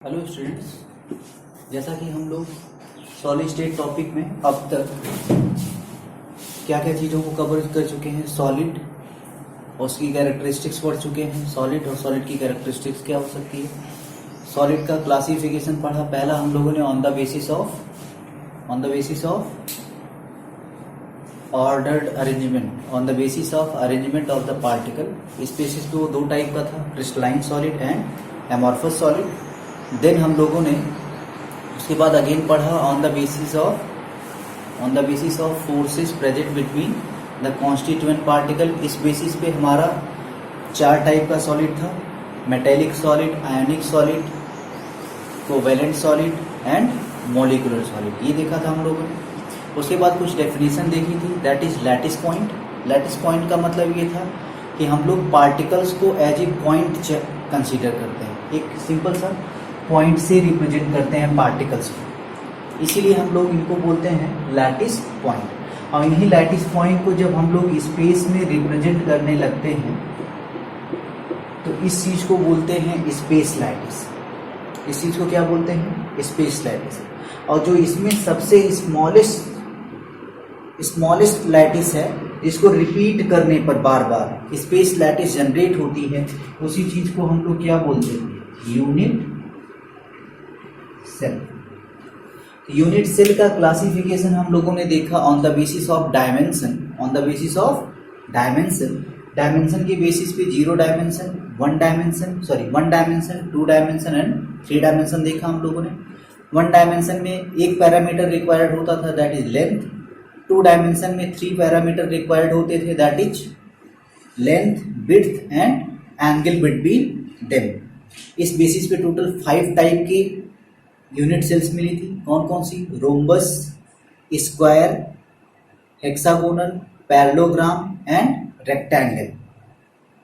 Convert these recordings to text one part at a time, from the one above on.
Hello students, जैसा कि हम लोग सॉलिड स्टेट टॉपिक में अब तक क्या क्या चीज़ों को कवर कर चुके हैं। सॉलिड और उसकी कैरेक्टरिस्टिक्स पढ़ चुके हैं। सॉलिड और सॉलिड की कैरेक्टरिस्टिक्स क्या हो सकती है। सॉलिड का क्लासिफिकेशन पढ़ा। पहला हम लोगों ने on the basis of ordered arrangement, on the basis of arrangement of the particle. इस बेसिस पे वो दो टाइप का था, crystalline solid and amorphous solid. Then हम लोगों ने उसके बाद अगेन पढ़ा on the basis of forces present between the constituent particle. इस बेसिस पे हमारा चार टाइप का सॉलिड था, metallic solid, ionic solid, covalent solid and molecular solid. ये देखा था हम लोगों ने। उसके बाद कुछ डेफिनेशन देखी थी, that is lattice point. Lattice point का मतलब ये था कि हम लोग पार्टिकल्स को एज ए पॉइंट कंसीडर करते हैं, एक सिंपल सा पॉइंट से रिप्रेजेंट करते हैं पार्टिकल्स को, इसीलिए हम लोग इनको बोलते हैं लैटिस पॉइंट। और इन्हीं लैटिस पॉइंट को जब हम लोग स्पेस में रिप्रेजेंट करने लगते हैं तो इस चीज को बोलते हैं स्पेस लैटिस। इस चीज को क्या बोलते हैं? Space lattice. और जो इसमें सबसे स्मॉलेस्ट लैटिस है, जिसको रिपीट करने पर बार बार स्पेस लैटिस जनरेट होती है, उसी चीज को हम लोग क्या बोलते हैं? Unit cell. यूनिट सेल का क्लासिफिकेशन हम लोगों ने देखा on the basis of dimension. Dimension के बेसिस पे 0 dimension, 1 dimension, 2 dimension and 3 dimension देखा हम लोगों ने। 1 डायमेंशन में एक पैरामीटर रिक्वायर्ड होता था, दैट इज लेंथ। 2 डायमेंशन में 3 पैरामीटर रिक्वायर्ड होते थे, that is length, width and angle between them. इस बेसिस पे टोटल 5 टाइप के यूनिट सेल्स मिली थी। कौन कौन सी? Rhombus, square, hexagonal, parallelogram and rectangle.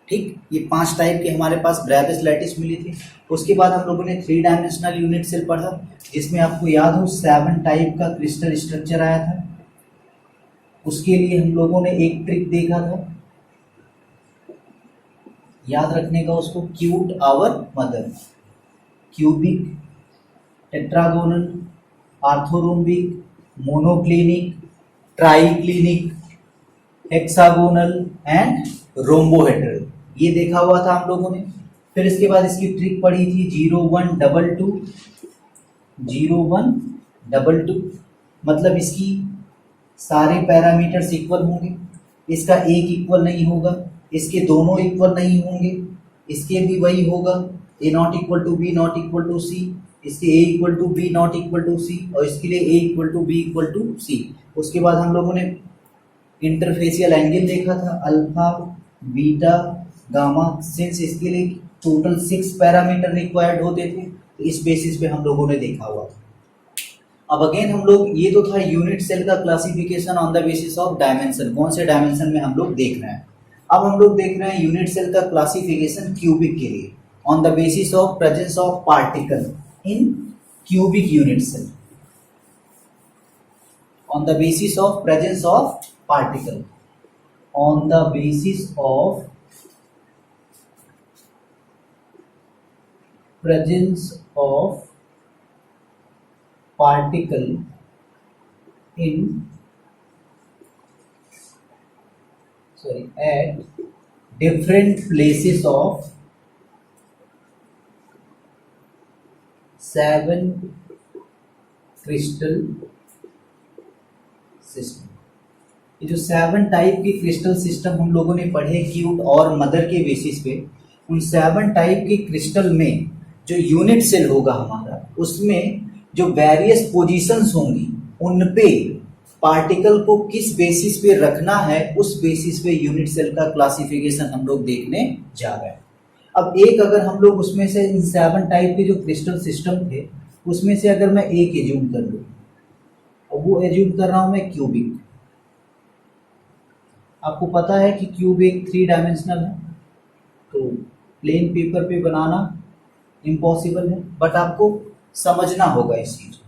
ठीक, ये 5 टाइप के हमारे पास ब्रैविस लैटिस मिली थी। उसके बाद हम लोगों ने 3 डायमेंशनल यूनिट सेल पढ़ा, जिसमें आपको याद हो 7 टाइप का क्रिस्टल स्ट्रक्चर आया था। उसके लिए हम लोगों ने एक ट्रिक देखा था, याद रखने का उसको, cute our mother. Cubic, tetragonal, orthorhombic, monoclinic, triclinic, hexagonal and rhombohedral, ये देखा हुआ था हम लोगों ने। फिर इसके बाद इसकी ट्रिक पढ़ी थी 0122, मतलब इसकी सारे पैरामीटर्स इक्वल होंगे, इसका एक इक्वल नहीं होगा, इसके दोनों इक्वल नहीं होंगे, इसके भी वही होगा, A not equal to B not equal to C, इसके a equal to B not equal to C, और इसके लिए a equal to B equal to C. उसके बाद हम लोगों ने इंटरफेशियल एंगल देखा था, अल्फा, बीटा, गामा। सिंस इसके लिए टोटल 6 पैरामीटर रिक्वायर्ड होते थे, तो इस बेसिस पे हम लोगों ने देखा हुआ था। अब अगेन हम लोग, ये तो था यूनिट सेल का classification on the basis of dimension, कौन से डायमेंशन में हम लोग देख रहे हैं। अब हम लोग देख रहे हैं यूनिट सेल का क्लासिफिकेशन क्यूबिक के लिए, on the basis of presence of particle in cubic unit cell, on the basis of presence of particle, on the basis of presence of particle at different places of 7 crystal system. ये जो 7 type के crystal system हम लोगों ने पढ़े cute और mother के basis पे, उन 7 टाइप के क्रिस्टल में जो यूनिट सेल होगा हमारा, उसमें जो वेरियस पोजीशंस होंगी, उन पे पार्टिकल को किस बेसिस पे रखना है, उस बेसिस पे यूनिट सेल का क्लासिफिकेशन हम लोग देखने जा रहे हैं। अब एक, अगर हम लोग उसमें से इन 7 टाइप के जो क्रिस्टल सिस्टम थे, उसमें से अगर मैं एक एज्यूम कर लूँ, और वो एज्यूम कर रहा हूं मैं क्यूबिक। आपको पता है कि क्यूब एक 3 डायमेंशनल है, तो प्लेन पेपर पे बनाना इम्पॉसिबल है, बट आपको समझना होगा इस चीज को।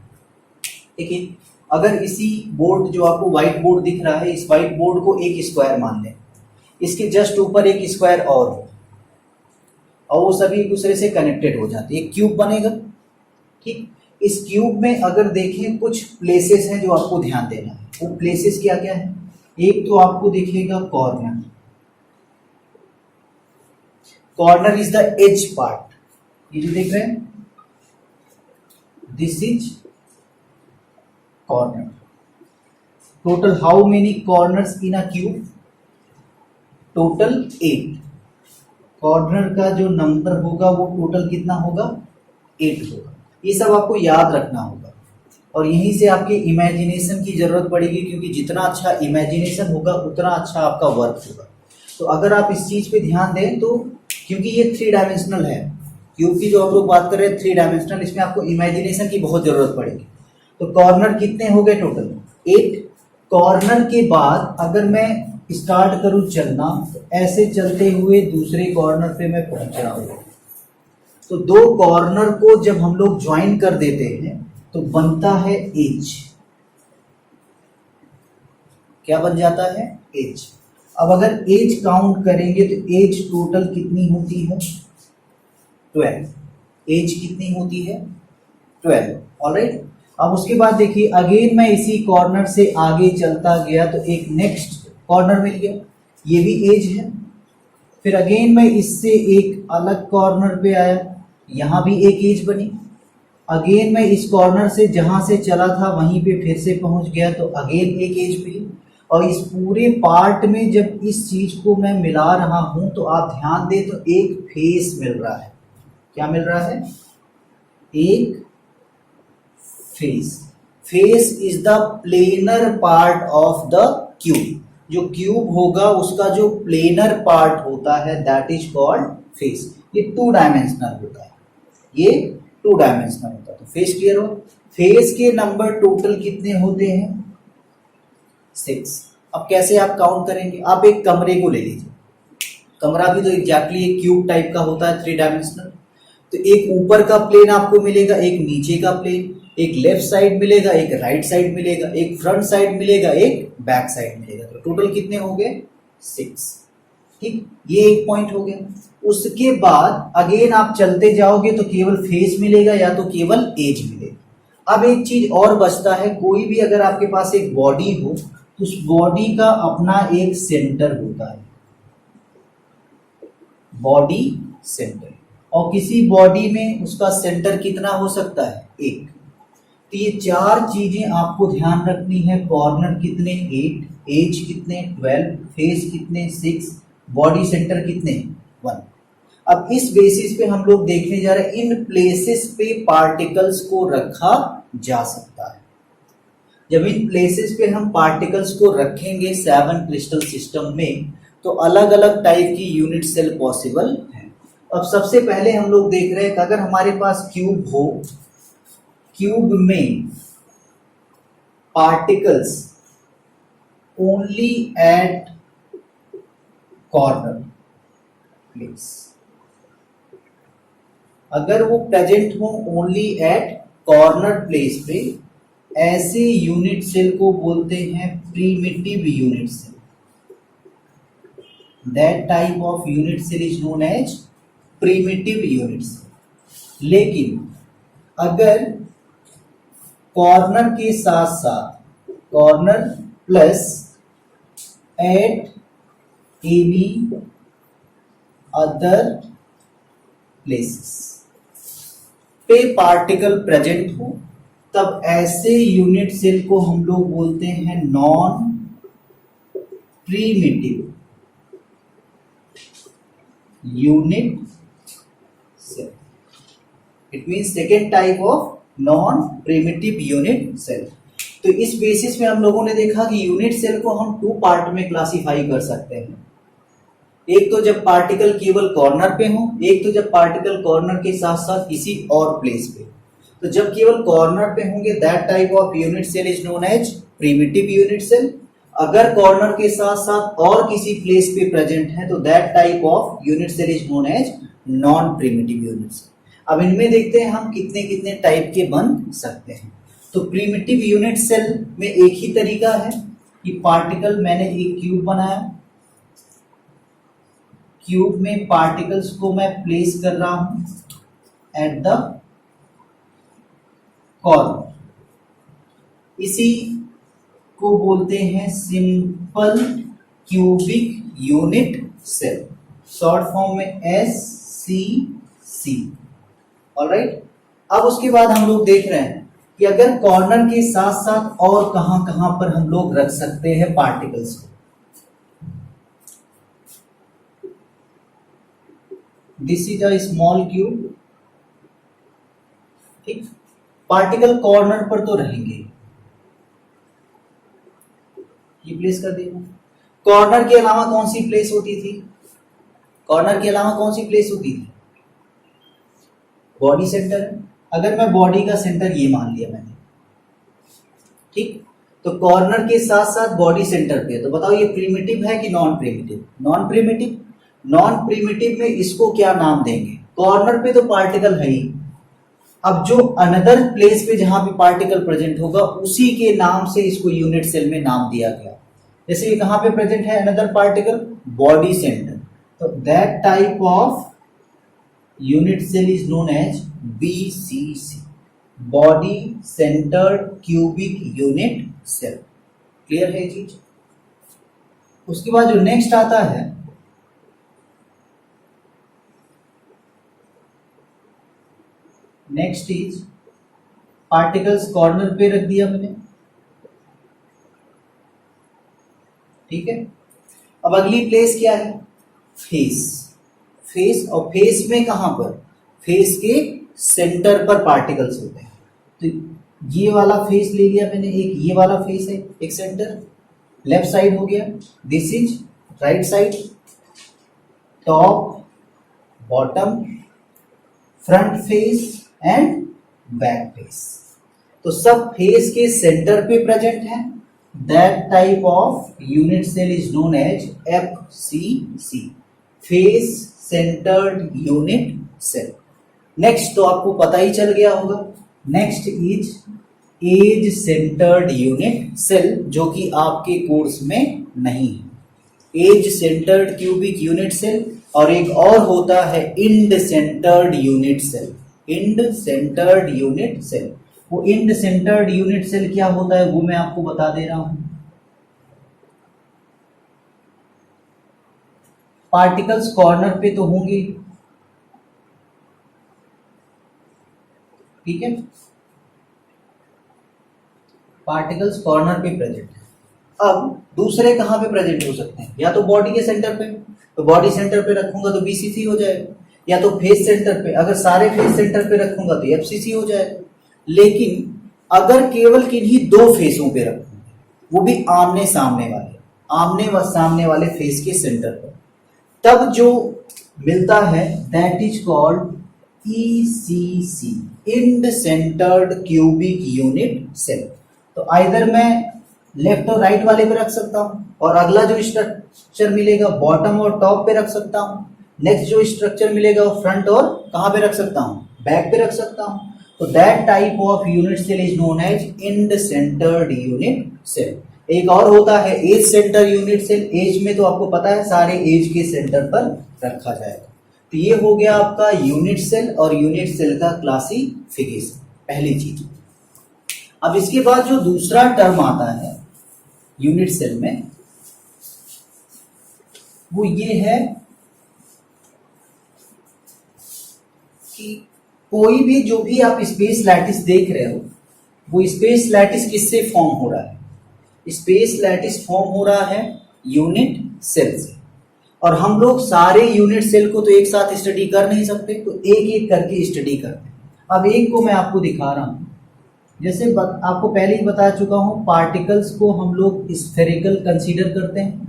देखिए, अगर इसी बोर्ड, जो आपको व्हाइट बोर्ड दिख रहा है, इस व्हाइट बोर्ड को एक स्क्वायर मान लें, इसके जस्ट ऊपर एक स्क्वायर और हो, और वो सभी एक दूसरे से कनेक्टेड हो जाते हैं, एक क्यूब बनेगा। ठीक। इस क्यूब में अगर देखें कुछ प्लेसेस हैं जो आपको ध्यान देना है। वो प्लेसेस क्या क्या है? एक तो आपको दिखेगा corner, corner is the edge part, ये जो देख रहे हैं this is corner. Total how many corners in a cube? Total 8। Corner का जो नंबर होगा वो टोटल कितना होगा? 8 होगा। ये सब आपको याद रखना होगा और यहीं से आपके इमेजिनेशन की जरूरत पड़ेगी, क्योंकि जितना अच्छा इमेजिनेशन होगा उतना अच्छा आपका वर्क होगा। तो अगर आप इस चीज पे ध्यान दें तो, क्योंकि ये 3 डायमेंशनल है, क्यूब की जो हम लोग बात कर रहे हैं 3 डायमेंशनल, इसमें आपको इमेजिनेशन की बहुत जरूरत पड़ेगी। तो कॉर्नर कितने हो गए टोटल? 8। कॉर्नर के बाद अगर मैं स्टार्ट करूं चलना, तो ऐसे चलते हुए दूसरे कॉर्नर पे मैं पहुंच रहा हूं। तो 2 कॉर्नर को जब हम लोग ज्वाइन कर देते हैं तो बनता है एज। क्या बन जाता है? एज। अब अगर एज काउंट करेंगे तो एज टोटल कितनी होती है? 12। एज कितनी होती है? 12। ऑलराइट। अब उसके बाद देखिए अगेन मैं इसी कॉर्नर से आगे चलता गया तो एक नेक्स्ट कॉर्नर मिल गया, ये भी एज है। फिर अगेन मैं इससे एक अलग कॉर्नर पे आया, यहां भी एक एज बनी। अगेन मैं इस कॉर्नर से जहां से चला था वहीं पे फिर से पहुंच गया तो अगेन एक एज मिली। और इस पूरे पार्ट में जब इस चीज को मैं मिला रहा हूं तो आप ध्यान दें तो एक फेस मिल रहा है। क्या मिल रहा है? एक face. Face is the planar part of the cube. जो क्यूब होगा उसका जो प्लेनर पार्ट होता है दैट इज कॉल्ड फेस। ये 2 डायमेंशनल होता है, ये 2 डायमेंशनल होता है। तो फेस क्लियर हो? फेस के नंबर टोटल कितने होते हैं? 6। अब कैसे आप काउंट करेंगे? आप एक कमरे को ले लीजिए, कमरा भी तो एग्जैक्टली एक क्यूब टाइप का होता है, 3 डायमेंशनल। तो एक ऊपर का प्लेन आपको मिलेगा, एक नीचे का प्लेन, एक लेफ्ट साइड मिलेगा, एक राइट साइड मिलेगा, एक फ्रंट साइड मिलेगा, एक बैक साइड मिलेगा। तो टोटल कितने हो गए? 6। ठीक, ये एक पॉइंट हो गया। उसके बाद अगेन आप चलते जाओगे तो केवल फेस मिलेगा या तो केवल एज मिलेगा। अब एक चीज और बचता है, कोई भी अगर आपके पास एक बॉडी हो तो उस बॉडी का अपना एक सेंटर होता है, बॉडी सेंटर। और किसी बॉडी में उसका सेंटर कितना हो सकता है? 1। तो ये 4 चीजें आपको ध्यान रखनी है। कॉर्नर कितने? 8, एज कितने? 12, फेस कितने? 6, बॉडी सेंटर कितने? 1। अब इस बेसिस पे हम लोग देखने जा रहे हैं इन प्लेसेस पे पार्टिकल्स को रखा जा सकता है। जब इन प्लेसेस पे हम पार्टिकल्स को रखेंगे 7 क्रिस्टल सिस्टम में तो अलग अलग टाइप की यूनिट सेल पॉसिबल है। अब सबसे पहले हम लोग देख रहे हैं कि अगर हमारे पास क्यूब हो, क्यूब में particles only at corner place, अगर वो प्रेजेंट हो ओनली एट कॉर्नर प्लेस पे, ऐसे यूनिट सेल को बोलते हैं primitive unit cell. That type of unit cell is known as primitive unit cell. लेकिन अगर कॉर्नर के साथ साथ corner plus at any other places पे पार्टिकल प्रेजेंट हो, तब ऐसे यूनिट सेल को हम लोग बोलते हैं non primitive unit cell. It means second type of non primitive unit cell. तो इस बेसिस में हम लोगों ने देखा कि यूनिट सेल को हम 2 पार्ट में क्लासिफाई कर सकते हैं। एक तो जब पार्टिकल केवल कॉर्नर पे हो, एक तो जब पार्टिकल कॉर्नर के साथ साथ किसी और प्लेस पे। तो जब केवल कॉर्नर पे होंगे that type of unit cell is known as primitive unit cell. अगर कॉर्नर के साथ साथ और किसी प्लेस पे प्रेजेंट है तो that type of unit cell is known as non primitive unit cell. अब इनमें देखते हैं हम कितने कितने टाइप के बन सकते हैं। तो प्रिमिटिव यूनिट सेल में एक ही तरीका है कि पार्टिकल, मैंने एक क्यूब बनाया, क्यूब में पार्टिकल्स को मैं प्लेस कर रहा हूं एट द कॉर्नर, इसी को बोलते हैं simple cubic unit cell, short form में SCC। ऑलराइट, अब उसके बाद हम लोग देख रहे हैं कि अगर कॉर्नर के साथ साथ और कहां कहां पर हम लोग रख सकते हैं पार्टिकल्स को। This is a small cube, ठीक, पार्टिकल कॉर्नर पर तो रहेंगे, ये प्लेस कर देगा। कॉर्नर के अलावा कौन सी प्लेस होती थी? कॉर्नर के अलावा कौन सी प्लेस होती थी? Body centre. अगर मैं बॉडी का सेंटर ये मान लिया मैंने, ठीक, तो कॉर्नर के साथ साथ बॉडी सेंटर पे, तो बताओ ये प्रिमिटिव है कि non primitive? Non primitive. Non primitive में इसको क्या नाम देंगे? कॉर्नर पे तो पार्टिकल है ही, अब जो अनदर प्लेस पे जहां पे पार्टिकल प्रेजेंट होगा उसी के नाम से इसको यूनिट सेल में नाम दिया गया। जैसे ये कहां पे प्रेजेंट है अनदर पार्टिकल? बॉडी सेंटर, तो that type of unit cell is known as BCC, body centred cubic unit cell. Clear है ये चीज? उसके बाद जो नेक्स्ट आता है, नेक्स्ट इज पार्टिकल्स कॉर्नर पे रख दिया मैंने, ठीक है। अब अगली प्लेस क्या है? फेस। फेस, और फेस में कहां पर? फेस के सेंटर पर पार्टिकल्स होते हैं। तो ये वाला फेस ले लिया मैंने, एक ये वाला फेस है, एक सेंटर लेफ्ट साइड हो गया, this is right side, top, bottom, front face and back face, तो सब फेस के सेंटर पे प्रेजेंट है। That type of unit cell is known as FCC, face centred unit cell. Next तो आपको पता ही चल गया होगा, next is edge centred unit cell, जो कि आपके कोर्स में नहीं है। Edge centred cubic unit cell, और एक और होता है end centred unit cell. End centred unit cell, वो इंड सेंटर्ड यूनिट सेल क्या होता है वो मैं आपको बता दे रहा हूं। पार्टिकल्स कॉर्नर पे तो होंगे, ठीक है, पार्टिकल्स कॉर्नर पे प्रेजेंट है। अब दूसरे कहां पे प्रेजेंट हो सकते हैं? या तो बॉडी के सेंटर पे, तो बॉडी सेंटर पे रखूंगा तो BCC हो जाएगा, या तो फेस सेंटर पे, अगर सारे फेस सेंटर पे रखूंगा तो FCC हो जाएगा। लेकिन अगर केवल किन्हीं दो फेसों पे रखूंगा, वो भी आमने सामने वाले फेस के सेंटर पर, तब जो मिलता है that is called ECC, end centred cubic unit cell. तो आइदर मैं लेफ्ट और राइट वाले पे रख सकता हूं, और अगला जो स्ट्रक्चर मिलेगा बॉटम और टॉप पे रख सकता हूं। नेक्स्ट जो स्ट्रक्चर मिलेगा वो फ्रंट और कहां पे रख सकता हूं? बैक पे रख सकता हूं। तो that type of unit cell is known as end centred unit cell. एक और होता है edge centre unit cell. Edge में तो आपको पता है सारे एज के सेंटर पर रखा जाएगा। तो ये हो गया आपका यूनिट सेल और यूनिट सेल का क्लासिफिकेशन, पहली चीज। अब इसके बाद जो दूसरा टर्म आता है यूनिट सेल में, वो ये है कि कोई भी जो भी आप स्पेस लैटिस देख रहे हो, वो स्पेस लैटिस किससे फॉर्म हो रहा है? स्पेस लैटिस फॉर्म हो रहा है यूनिट सेल से। और हम लोग सारे यूनिट सेल को तो एक साथ स्टडी कर नहीं सकते, तो एक एक करके स्टडी करते हैं। अब एक को मैं आपको दिखा रहा हूं। जैसे आपको पहले ही बता चुका हूं, पार्टिकल्स को हम लोग स्फेरिकल कंसीडर करते हैं,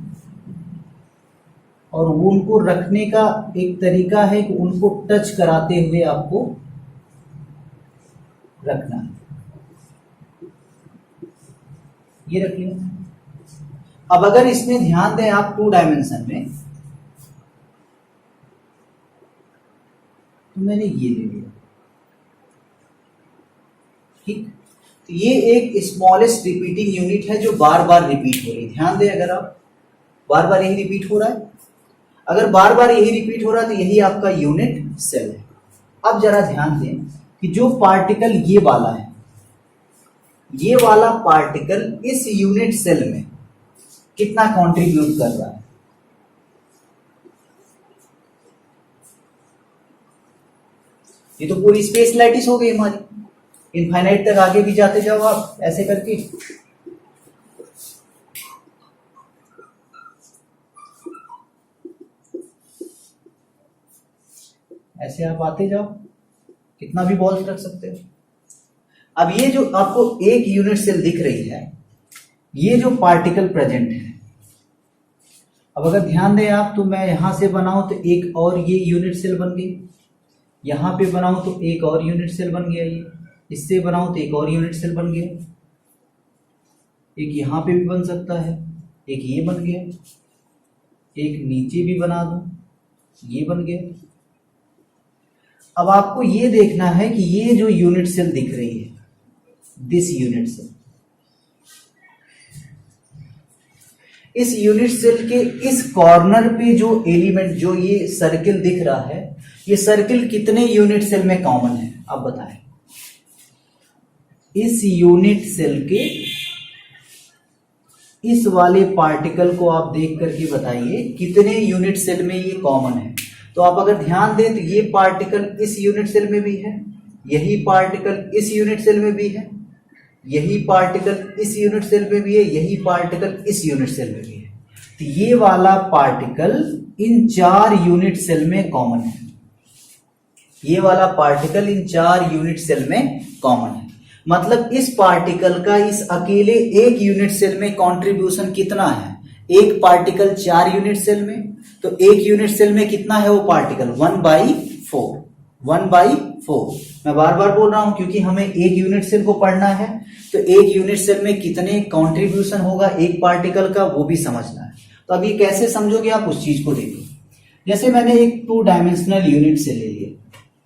और वो उनको रखने का एक तरीका है कि उनको टच कराते हुए आपको रखना है। ये रख लिया। अब अगर इसमें ध्यान दें आप 2 डायमेंशन में, तो मैंने ये ले लिया, ठीक। तो ये एक स्मॉलेस्ट रिपीटिंग यूनिट है जो बार बार रिपीट हो रही है। ध्यान दें, अगर आप बार बार यही रिपीट हो रहा है, अगर बार बार यही रिपीट हो रहा है तो यही आपका यूनिट सेल है। अब जरा ध्यान दें कि जो पार्टिकल ये वाला है, ये वाला पार्टिकल इस यूनिट सेल में कितना कंट्रीब्यूट कर रहा है। ये तो पूरी स्पेस लैटिस हो गई हमारी, इनफाइनाइट तक आगे भी जाते जाओ आप ऐसे करके। ऐसे आप आते जाओ, कितना भी बॉल्स रख सकते हो। अब ये जो आपको एक यूनिट सेल दिख रही है, ये जो पार्टिकल प्रेजेंट है, अब अगर ध्यान दें आप तो मैं यहां से बनाऊं तो एक और ये यूनिट सेल बन गई, यहां पे बनाऊं तो एक और यूनिट सेल बन गया, ये इससे बनाऊं तो एक और यूनिट सेल बन गया, एक यहां पे भी बन सकता है, एक ये बन गया, एक नीचे भी बना दूं, ये बन गया। अब आपको ये देखना है कि ये जो यूनिट सेल दिख रही है, दिस यूनिट सेल, इस यूनिट सेल के इस कॉर्नर पे जो एलिमेंट, जो ये सर्किल दिख रहा है, ये सर्किल कितने यूनिट सेल में कॉमन है आप बताएं। इस यूनिट सेल के इस वाले पार्टिकल को आप देख करके बताइए कितने यूनिट सेल में ये कॉमन है। तो आप अगर ध्यान दें तो ये पार्टिकल इस यूनिट सेल में भी है, यही पार्टिकल इस यूनिट सेल में भी है, यही पार्टिकल इस यूनिट सेल में भी है, यही पार्टिकल इस यूनिट सेल में भी है। तो ये वाला पार्टिकल इन 4 यूनिट सेल में कॉमन है, ये वाला पार्टिकल इन 4 यूनिट सेल में कॉमन है। मतलब इस पार्टिकल का इस अकेले एक यूनिट सेल में कंट्रीब्यूशन कितना है। एक पार्टिकल 4 यूनिट सेल में, तो एक यूनिट सेल में कितना है वो पार्टिकल 1/4, 1/4। मैं बार बार बोल रहा हूं क्योंकि हमें एक यूनिट सेल को पढ़ना है, तो एक यूनिट सेल में कितने कंट्रीब्यूशन होगा एक पार्टिकल का वो भी समझना है। तो अब ये कैसे समझोगे आप, उस चीज को देखो। जैसे मैंने एक 2 डायमेंशनल यूनिट सेल ले लिया,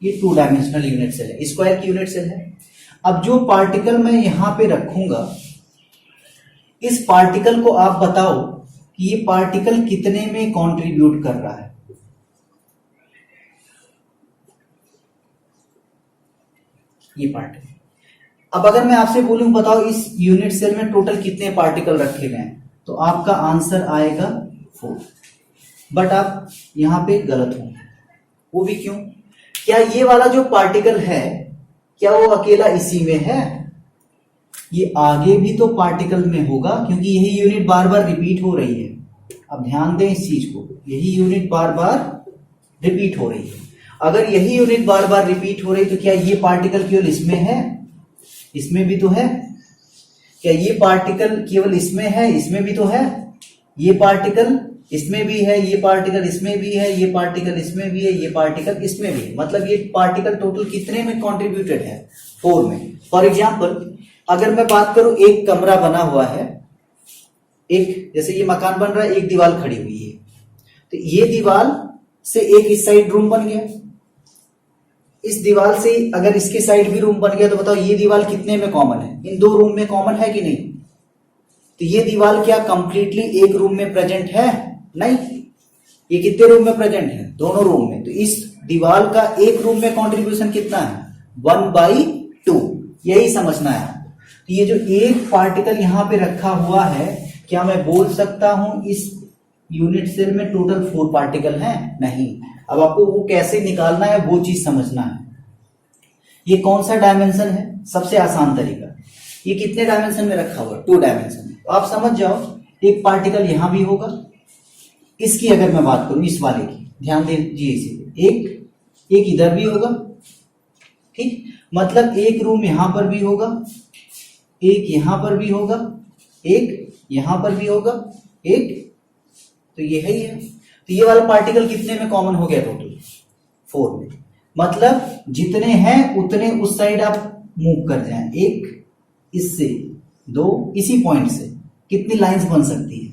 ये 2 डायमेंशनल यूनिट सेल है, स्क्वायर की यूनिट सेल है। अब जो पार्टिकल मैं यहां पे रखूंगा, इस पार्टिकल को आप बताओ कि ये पार्टिकल कितने में कंट्रीब्यूट कर रहा है। ये पार्टिकल, अब अगर मैं आपसे बोलूं बताओ इस यूनिट सेल में टोटल कितने पार्टिकल रखे गए हैं, तो आपका आंसर आएगा 4। बट आप यहां पे गलत हो, वो भी क्यों? क्या ये वाला जो पार्टिकल है, क्या वो अकेला इसी में है? ये आगे भी तो पार्टिकल में होगा, क्योंकि यही यूनिट बार बार रिपीट हो रही है। अब ध्यान दें इस चीज को, यही यूनिट बार बार रिपीट हो रही है। अगर यही यूनिट बार बार रिपीट हो रही तो क्या ये पार्टिकल केवल इसमें है? इसमें भी तो है। क्या ये पार्टिकल केवल इसमें है? इसमें भी तो है। ये पार्टिकल इसमें भी है, ये पार्टिकल इसमें भी है, ये पार्टिकल इसमें भी है, ये पार्टिकल इसमें भी है। मतलब ये पार्टिकल टोटल कितने में कॉन्ट्रीब्यूटेड है? 4 में। फॉर एग्जाम्पल अगर मैं बात करूं, एक कमरा बना हुआ है, एक जैसे ये मकान बन रहा है, एक दीवार खड़ी हुई है, तो ये दीवार से एक इस साइड रूम बन गया, इस दीवार से अगर इसके साइड भी रूम बन गया, तो बताओ ये दीवार कितने में कॉमन है? इन 2 रूम में कॉमन है कि नहीं? तो ये दीवार क्या कंप्लीटली एक रूम में प्रेजेंट है? नहीं। ये कितने रूम में प्रेजेंट है? दोनों रूम में। तो इस दीवार का एक रूम में कंट्रीब्यूशन कितना है? 1/2। यही समझना है। तो ये जो एक पार्टिकल यहां पे रखा हुआ है, क्या मैं बोल सकता हूं इस यूनिट सेल में टोटल 4 पार्टिकल हैं? नहीं। अब आपको वो कैसे निकालना है वो चीज समझना है। ये कौन सा डायमेंशन है? सबसे आसान तरीका, ये कितने डायमेंशन में रखा हुआ है? 2 डायमेंशन में। तो आप समझ जाओ, एक पार्टिकल यहां भी होगा, इसकी अगर मैं बात करूं, इस वाले की, ध्यान दीजिए इसे, एक इधर भी होगा, ठीक। मतलब एक रूम यहां पर भी होगा, एक यहां पर भी होगा, एक यहां पर भी होगा, एक, तो ये है ही है। तो ये वाला पार्टिकल कितने में कॉमन हो गया? टोटल 4 में। मतलब जितने हैं उतने उस साइड आप मूव कर जाएं। एक इससे, 2 इसी पॉइंट से, कितनी लाइंस बन सकती है?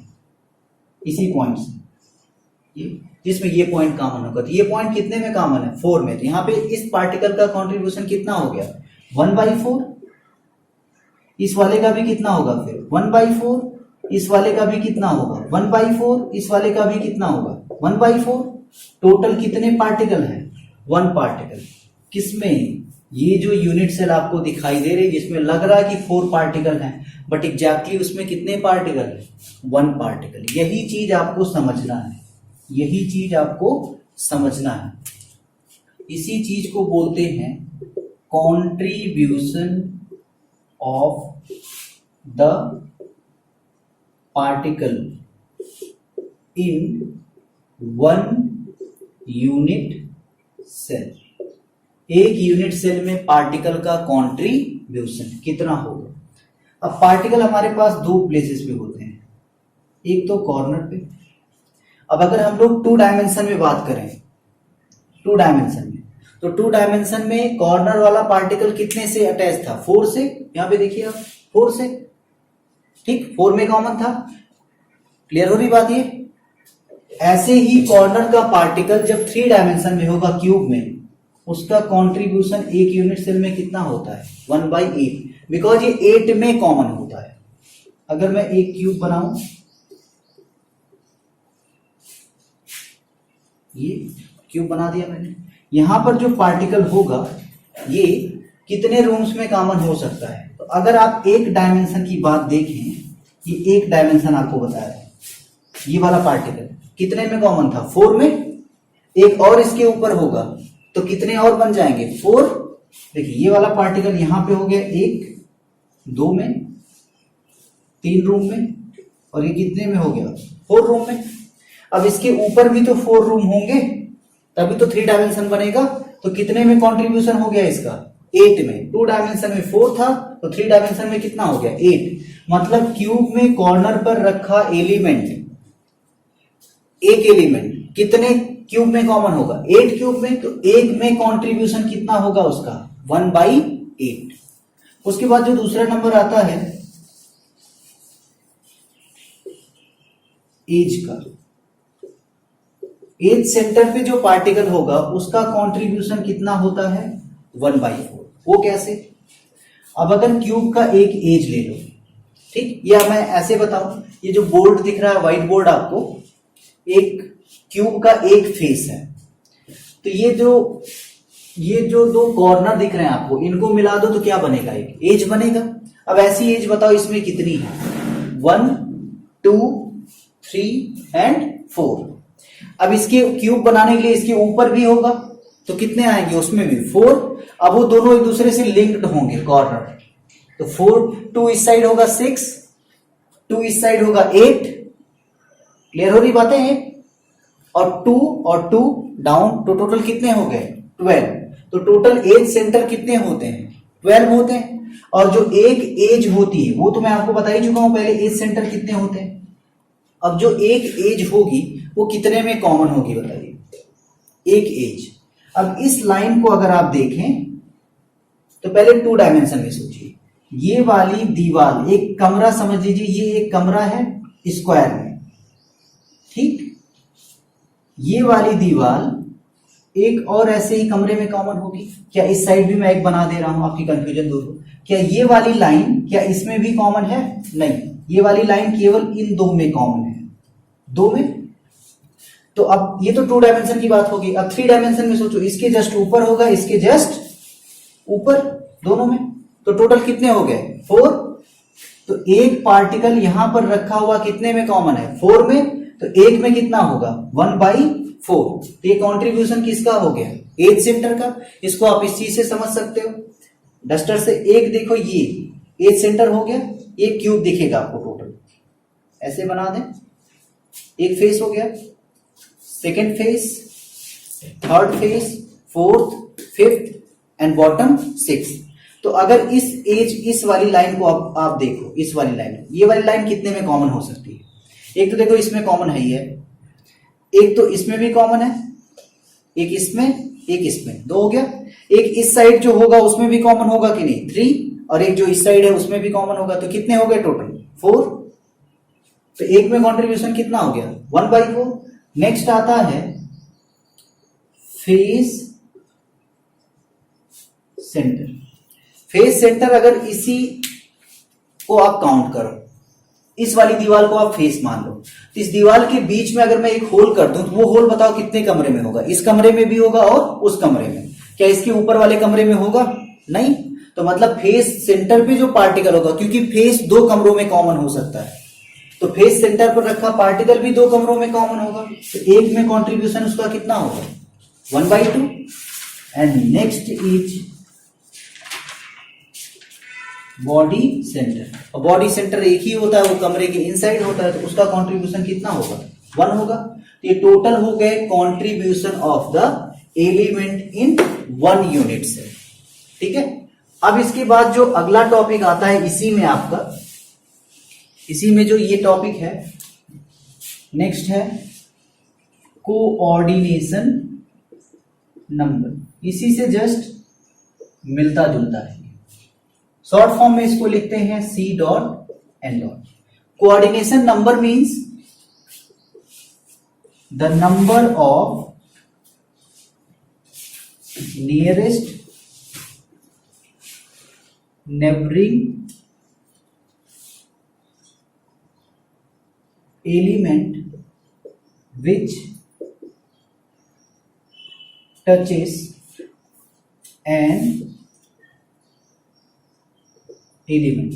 इसी पॉइंट से, ये जिसमें ये पॉइंट कॉमन होगा, तो ये पॉइंट कितने में कॉमन है? 4 में। तो यहाँ पे इस पार्टिकल का कंट्रीब्यूशन कितना हो गया? 1/4। इस वाले का भी कितना होगा फिर? 1/4। इस वाले का भी कितना होगा? 1/4। इस वाले का भी कितना होगा? 1/4। टोटल कितने पार्टिकल हैं? 1 पार्टिकल। किसमें? ये जो यूनिट सेल आपको दिखाई दे रही, जिसमें लग रहा है कि 4 पार्टिकल हैं, बट एग्जैक्टली उसमें कितने पार्टिकल है? 1 पार्टिकल। यही चीज आपको समझना है, यही चीज आपको समझना है। इसी चीज को बोलते हैं contribution of the particle in 1 unit cell. एक यूनिट सेल में पार्टिकल का कंट्रीब्यूशन कितना होगा? अब पार्टिकल हमारे पास 2 प्लेसेस पे होते हैं, एक तो कॉर्नर पे। अब अगर हम लोग 2 डायमेंशन में बात करें, 2 डायमेंशन में, तो 2 डायमेंशन में कॉर्नर वाला पार्टिकल कितने से अटैच था? 4 से। यहां पे देखिए आप, 4 से, ठीक, 4 में कॉमन था। क्लियर हो रही बात ये? ऐसे ही कॉर्नर का पार्टिकल जब 3 डायमेंशन में होगा, क्यूब में, उसका कंट्रीब्यूशन एक यूनिट सेल में कितना होता है? 1/8, बिकॉज ये 8 में कॉमन होता है। अगर मैं एक क्यूब बनाऊं, ये क्यूब बना दिया मैंने, यहां पर जो पार्टिकल होगा ये कितने रूम्स में कॉमन हो सकता है? तो अगर आप एक डायमेंशन की बात देखें, ये एक डायमेंशन आपको बताया है, ये वाला पार्टिकल कितने में कॉमन था? 4 में। एक और इसके ऊपर होगा तो कितने और बन जाएंगे? 4। देखिए ये वाला पार्टिकल यहां पे हो गया 1, 2 में, 3 रूम में, और ये कितने में हो गया? 4 रूम में। अब इसके ऊपर भी तो 4 रूम होंगे, तभी तो 3 डायमेंशन बनेगा। तो कितने में कंट्रीब्यूशन हो गया इसका? 8 में। 2 डायमेंशन में 4 था, तो 3 डायमेंशन में कितना हो गया? 8। मतलब क्यूब में कॉर्नर पर रखा एलिमेंट, एक एलिमेंट कितने क्यूब में कॉमन होगा? 8 क्यूब में। तो 1 में कंट्रीब्यूशन कितना होगा उसका? 1/8। उसके बाद जो दूसरा नंबर आता है एज का, एज सेंटर पे जो पार्टिकल होगा उसका कंट्रीब्यूशन कितना होता है? 1/4। वो कैसे? अब अगर क्यूब का एक एज ले लो, ठीक, या मैं ऐसे बताऊं, ये जो बोर्ड दिख रहा है, व्हाइट बोर्ड, आपको एक क्यूब का एक फेस है, तो ये जो 2 कॉर्नर दिख रहे हैं आपको, इनको मिला दो तो क्या बनेगा? एक एज बनेगा। अब ऐसी एज बताओ इसमें कितनी है? 1, 2, 3 एंड 4। अब इसके क्यूब बनाने के लिए इसके ऊपर भी होगा, तो कितने आएंगे? उसमें भी 4। अब वो दोनों एक दूसरे से लिंक्ड होंगे कॉर्नर, तो 4, 2 इस साइड होगा 6, 2 इस साइड होगा 8। क्लियर हो रही बातें? और 2 और 2 डाउन, तो टोटल कितने हो गए? 12। तो टोटल एज सेंटर कितने होते हैं? 12 होते हैं। और जो एक एज होती है वो तो मैं आपको बता ही चुका हूं पहले, एज सेंटर कितने होते हैं। अब जो एक एज होगी वो कितने में कॉमन होगी बताइए? एक एज। अब इस लाइन को अगर आप देखें तो पहले 2 डायमेंशन में सोचिए, ये वाली दीवार, एक कमरा समझ लीजिए, ये एक कमरा है स्क्वायर में, ठीक, ये वाली दीवार एक और ऐसे ही कमरे में कॉमन होगी क्या? इस साइड भी मैं एक बना दे रहा हूं आपकी कंफ्यूजन दूर हो। क्या ये वाली लाइन क्या इसमें भी कॉमन है? नहीं, ये वाली लाइन केवल इन 2 में कॉमन है, 2 में। तो अब ये तो 2 डायमेंशन की बात होगी। अब 3 डायमेंशन में सोचो, इसके जस्ट ऊपर होगा, इसके जस्ट ऊपर, दोनों में, तो टोटल कितने हो गए? 4। तो एक पार्टिकल यहां पर रखा हुआ कितने में कॉमन है? 4 में। तो एक में कितना होगा? 1/4। तो ये कंट्रीब्यूशन किसका हो गया? एज सेंटर का। इसको आप इस चीज से समझ सकते हो, डस्टर से। एक देखो, ये एज सेंटर हो गया, ये क्यूब दिखेगा आपको टोटल, ऐसे बना दें, एक फेस हो गया, second face, third phase, fourth, fifth and bottom 6। तो अगर इस एज, इस वाली लाइन को आप देखो, इस वाली लाइन, ये वाली लाइन कितने में कॉमन हो सकती है? एक तो देखो इसमें कॉमन है ही है, एक तो इसमें भी कॉमन है, एक इसमें, एक इसमें, 2 हो गया। एक इस साइड जो होगा उसमें भी कॉमन होगा कि नहीं? 3। और एक जो इस साइड है उसमें भी कॉमन होगा, तो कितने हो गए टोटल? 4। तो एक में कंट्रीब्यूशन कितना हो गया? 1/4। नेक्स्ट आता है फेस सेंटर। फेस सेंटर, अगर इसी को आप काउंट करो, इस वाली दीवार को आप फेस मान लो, तो इस दीवार के बीच में अगर मैं एक होल कर दूं तो वो होल बताओ कितने कमरे में होगा? इस कमरे में भी होगा और उस कमरे में। क्या इसके ऊपर वाले कमरे में होगा? नहीं। तो मतलब फेस सेंटर पे जो पार्टिकल होगा, क्योंकि फेस दो कमरों में कॉमन हो सकता है, तो फेस सेंटर पर रखा पार्टिकल भी दो कमरों में कॉमन होगा, तो एक में कंट्रीब्यूशन उसका कितना होगा? 1/2। And next is body centre. और बॉडी सेंटर एक ही होता है, वो कमरे के इनसाइड होता है, तो उसका कंट्रीब्यूशन कितना होगा? 1 होगा। तो ये टोटल हो गए contribution of the element in 1 unit cell. ठीक है। अब इसके बाद जो अगला टॉपिक आता है इसी में आपका, इसी में जो ये टॉपिक है नेक्स्ट है कोऑर्डिनेशन नंबर। इसी से जस्ट मिलता जुलता है, शॉर्ट फॉर्म में इसको लिखते हैं C.N. Coordination number means the number of nearest neighbouring element which touches an element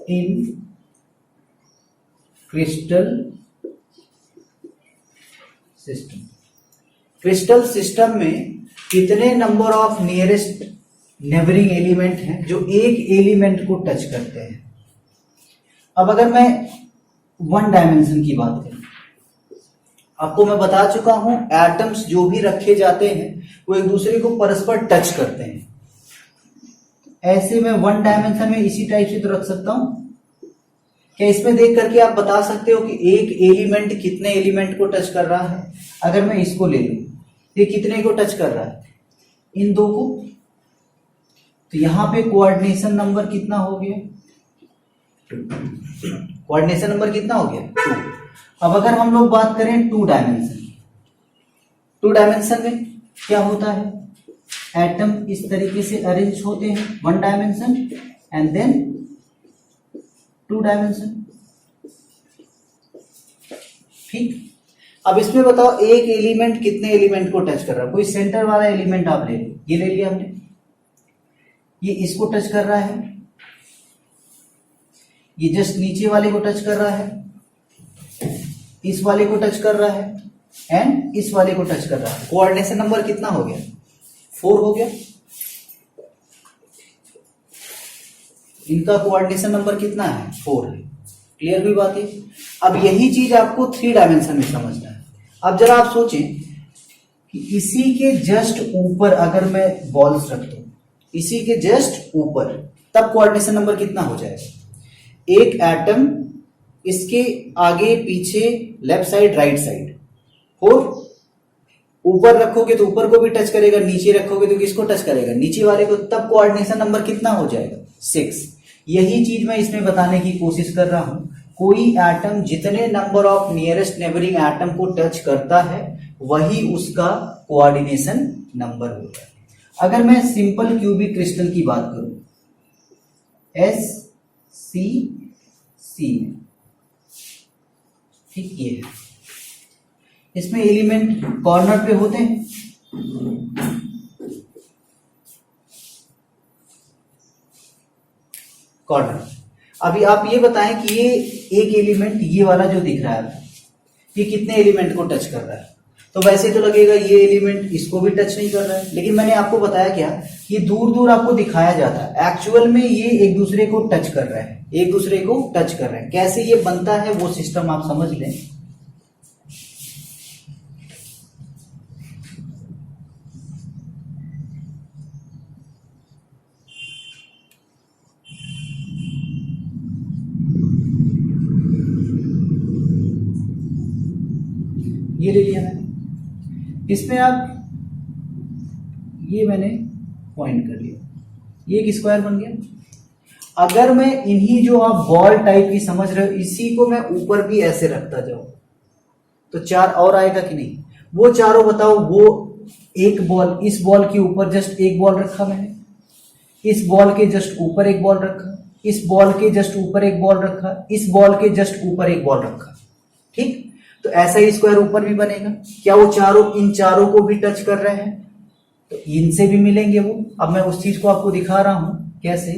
in crystal system। Crystal system में कितने number of nearest neighbouring element हैं जो एक एलिमेंट को टच करते हैं? अब अगर मैं 1 डायमेंशन की बात करूं, आपको मैं बता चुका हूं एटम्स जो भी रखे जाते हैं वो एक दूसरे को परस्पर टच करते हैं। ऐसे में 1 डायमेंशन में इसी टाइप से तो रख सकता हूं। क्या इसमें देख करके आप बता सकते हो कि एक एलिमेंट कितने एलिमेंट को टच कर रहा है? अगर मैं इसको ले लूं, ये कितने को टच कर रहा है? इन दो को। तो यहां पे कोऑर्डिनेशन नंबर कितना हो गया? 2। कोऑर्डिनेशन नंबर कितना हो गया? 2। अब अगर हम लोग बात करें 2 डायमेंशन, 2 डायमेंशन में क्या होता है? एटम इस तरीके से अरेंज होते हैं, 1 डायमेंशन एंड देन 2 डायमेंशन। ठीक। अब इसमें बताओ एक एलिमेंट कितने एलिमेंट को टच कर रहा है? कोई सेंटर वाला एलिमेंट आप ले लो, ये ले लिया हमने, ये इसको टच कर रहा है, ये जस्ट नीचे वाले को टच कर रहा है, इस वाले को टच कर रहा है एंड इस वाले को टच कर रहा है। कोऑर्डिनेशन नंबर कितना हो गया? 4 हो गया। इनका कोऑर्डिनेशन नंबर कितना है? 4 है। क्लियर हुई बात है? अब यही चीज आपको 3 डायमेंशन में समझना है। अब जरा आप सोचें कि इसी के जस्ट ऊपर अगर मैं बॉल्स रख दूं, इसी के जस्ट ऊपर, तब कोऑर्डिनेशन नंबर कितना हो जाएगा? एक एटम इसके आगे पीछे लेफ्ट साइड राइट साइड, और ऊपर रखोगे तो ऊपर को भी टच करेगा, नीचे रखोगे तो किसको टच करेगा? नीचे वाले को। तब कोऑर्डिनेशन नंबर कितना हो जाएगा? 6। यही चीज मैं इसमें बताने की कोशिश कर रहा हूं। कोई एटम जितने number of nearest neighbouring atom को टच करता है वही उसका कोऑर्डिनेशन नंबर होता है। अगर मैं सिंपल क्यूबिक क्रिस्टल की बात करूं, SCC, ठीक, ये है, इसमें एलिमेंट कॉर्नर पे होते हैं, कॉर्नर। अभी आप ये बताएं कि ये एक एलिमेंट, ये वाला जो दिख रहा है, ये कितने एलिमेंट को टच कर रहा है? तो वैसे तो लगेगा ये एलिमेंट इसको भी टच नहीं कर रहा है, लेकिन मैंने आपको बताया क्या, ये दूर दूर आपको दिखाया जाता है, एक्चुअल में ये एक दूसरे को टच कर रहे हैं, एक दूसरे को टच कर रहे हैं। कैसे ये बनता है वो सिस्टम आप समझ लें। ये ले लिया मैंने, इसमें आप ये मैंने पॉइंट कर लिया, ये एक स्क्वायर बन गया। अगर मैं इन्हीं जो आप बॉल टाइप की समझ रहे हो, इसी को मैं ऊपर भी ऐसे रखता जाऊं तो 4 और आएगा कि नहीं? वो चारों बताओ। वो एक बॉल, इस बॉल के ऊपर जस्ट एक बॉल रखा मैंने, इस बॉल के जस्ट ऊपर एक बॉल रखा, इस बॉल के जस्ट ऊपर एक बॉल रखा, इस बॉल के जस्ट ऊपर एक बॉल रखा। ठीक, तो ऐसा ही स्क्वायर ऊपर भी बनेगा। क्या वो चारों इन चारों को भी टच कर रहे हैं? तो इनसे भी मिलेंगे वो। अब मैं उस चीज को आपको दिखा रहा हूं कैसे।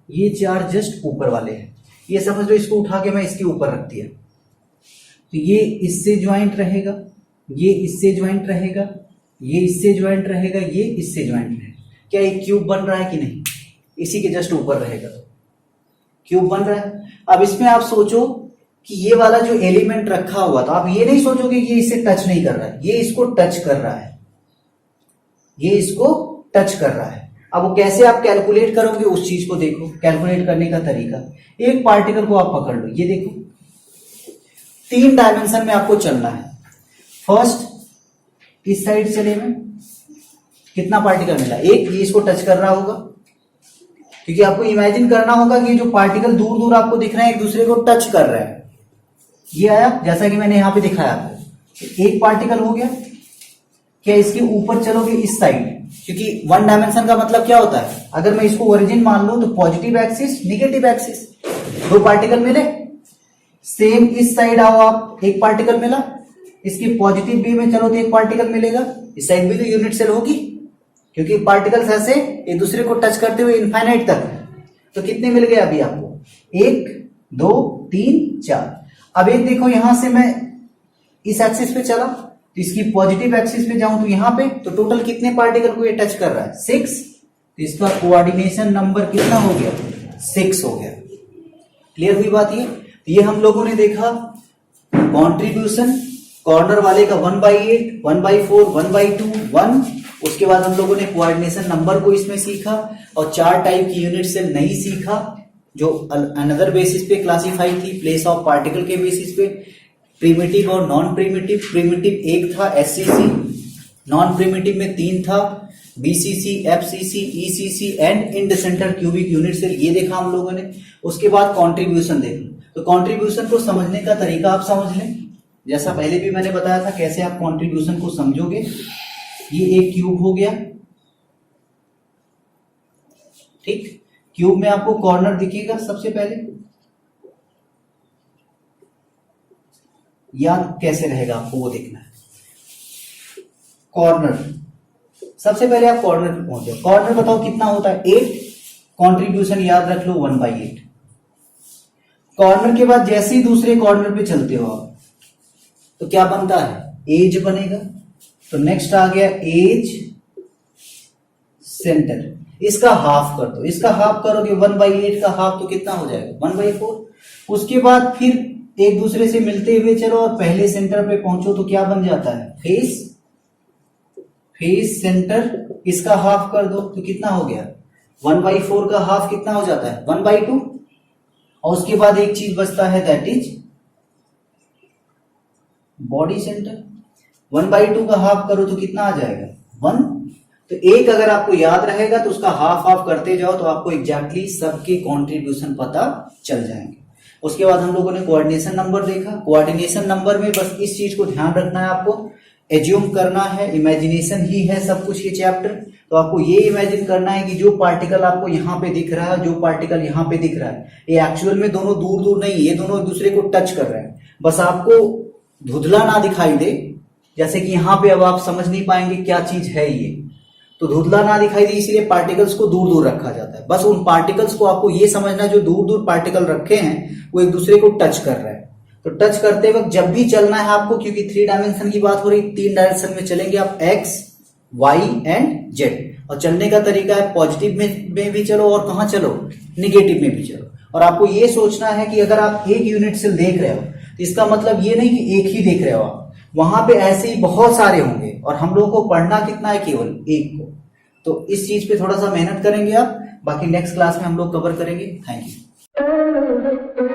ये चार जस्ट ऊपर वाले हैं, ये समझ लो इसको उठा के मैं इसके ऊपर रख दिया, तो ये इससे ज्वाइंट रहेगा, ये इससे ज्वाइंट रहेगा, ये इससे ज्वाइंट रहेगा, ये इससे ज्वाइंट रहेगा। क्या एक क्यूब बन रहा है कि नहीं? इसी के जस्ट ऊपर रहेगा तो क्यूब बन रहा है। अब इसमें आप सोचो कि ये वाला जो एलिमेंट रखा हुआ था, आप ये नहीं सोचोगे कि ये इससे टच नहीं कर रहा है, ये इसको टच कर रहा है, ये इसको टच कर रहा है। अब वो कैसे आप कैलकुलेट करोगे उस चीज को देखो, कैलकुलेट करने का तरीका। एक पार्टिकल को आप पकड़ लो, ये देखो 3 डायमेंशन में आपको चलना है। फर्स्ट इस साइड चले में कितना पार्टिकल मिला? एक, ये इसको टच कर रहा होगा, क्योंकि आपको इमेजिन करना होगा कि जो पार्टिकल दूर दूर आपको दिख रहे हैं एक दूसरे को टच कर रहे हैं। ये आया जैसा कि मैंने यहां पे दिखाया आपको, एक पार्टिकल हो गया। क्या इसके ऊपर चलोगे इस साइड, क्योंकि 1 डायमेंशन का मतलब क्या होता है, अगर मैं इसको ओरिजिन मान लूं तो positive axis negative axis, 2 particle मिले। सेम इस साइड आओ आप, एक पार्टिकल मिला, इसकी पॉजिटिव बी में चलो तो एक पार्टिकल मिलेगा, इस साइड भी तो यूनिट सेल होगी, क्योंकि पार्टिकल्स ऐसे एक दूसरे को टच करते हुए इनफाइनाइट तक। तो कितने मिल गए अभी आपको? 1 2 3 4। अब एक देखो, यहां से मैं इस एक्सिस पे चला तो इसकी पॉजिटिव एक्सिस पे जाऊं तो यहां पे, तो टोटल कितने पार्टिकल को ये टच कर रहा है? 6। तो इसका कोऑर्डिनेशन नंबर कितना हो गया? 6 हो गया। क्लियर हुई बात? ये हम लोगों ने देखा कॉन्ट्रीब्यूशन कॉर्नर वाले का 1/8, 1/4, 1/2, 1। उसके बाद हम लोगों ने कोऑर्डिनेशन नंबर को इसमें सीखा, और 4 टाइप की यूनिट सेल नहीं सीखा जो अनदर बेसिस पे क्लासिफाई थी, प्लेस ऑफ पार्टिकल के बेसिस पे, प्रिमिटिव और नॉन प्रिमिटिव। प्रिमिटिव 1 था एससीसी, नॉन प्रिमिटिव में 3 था BCC, FCC, ECC and in the centre cubic unit cell, ये देखा हम लोगों ने। उसके बाद कंट्रीब्यूशन देख लो, तो कंट्रीब्यूशन को समझने का तरीका आप समझ लें, जैसा पहले भी मैंने बताया था कैसे आप कंट्रीब्यूशन को समझोगे। ये एक क्यूब हो गया, ठीक। क्यूब में आपको कॉर्नर दिखेगा सबसे पहले, याद कैसे रहेगा आपको वो देखना है। कॉर्नर सबसे पहले आप कॉर्नर पे पहुंच जाओ। कॉर्नर बताओ कितना होता है? 8। कंट्रीब्यूशन याद रख लो 1/8। कॉर्नर के बाद जैसे ही दूसरे कॉर्नर पे चलते हो आप तो क्या बनता है? एज बनेगा। तो नेक्स्ट आ गया एज सेंटर, इसका हाफ कर दो। इसका हाफ करोगे 1/8 का हाफ तो कितना हो जाएगा? 1/4। उसके बाद फिर एक दूसरे से मिलते हुए चलो और पहले सेंटर पे पहुंचो तो क्या बन जाता है? फेस। फेस सेंटर, इसका हाफ कर दो तो कितना हो गया? 1/4 का हाफ कितना हो जाता है? 1/2। और उसके बाद एक चीज बचता है, दैट इज बॉडी सेंटर। 1/2 का हाफ करो तो कितना आ जाएगा? 1। तो एक अगर आपको याद रहेगा तो उसका हाफ हाफ करते जाओ तो आपको एग्जैक्टली सबके कंट्रीब्यूशन पता चल जाएंगे। उसके बाद हम लोगों ने कोऑर्डिनेशन नंबर देखा। कोऑर्डिनेशन नंबर में बस इस चीज को ध्यान रखना है, आपको एज्यूम करना है, इमेजिनेशन ही है सब कुछ ये चैप्टर। तो आपको ये इमेजिन करना है कि जो पार्टिकल आपको यहाँ पे दिख रहा है, जो पार्टिकल यहाँ पे दिख रहा है, ये एक्चुअल में दोनों दूर दूर नहीं, ये दोनों एक दूसरे को टच कर रहे हैं। बस आपको धुंधला ना दिखाई दे, जैसे कि यहाँ पे अब आप समझ नहीं पाएंगे क्या चीज है ये, तो धुंधला ना दिखाई दे इसलिए पार्टिकल्स को दूर दूर रखा जाता है। बस उन पार्टिकल्स को आपको ये समझना है जो दूर दूर पार्टिकल रखे हैं वो एक दूसरे को टच कर रहे हैं। तो टच करते वक्त जब भी चलना है आपको, क्योंकि 3 डायमेंशन की बात हो रही, 3 डायरेक्शन में चलेंगे आप, एक्स वाई एंड जेड। और चलने का तरीका है पॉजिटिव में भी चलो और कहां चलो? निगेटिव में भी चलो। और आपको ये सोचना है कि अगर आप एक यूनिट सेल देख रहे हो तो इसका मतलब ये नहीं कि एक ही देख रहे हो आप, वहां पे ऐसे ही बहुत सारे होंगे और हम लोगों को पढ़ना कितना है? केवल एक को। तो इस चीज पे थोड़ा सा मेहनत करेंगे आप, बाकी नेक्स्ट क्लास में हम लोग कवर करेंगे। Thank you.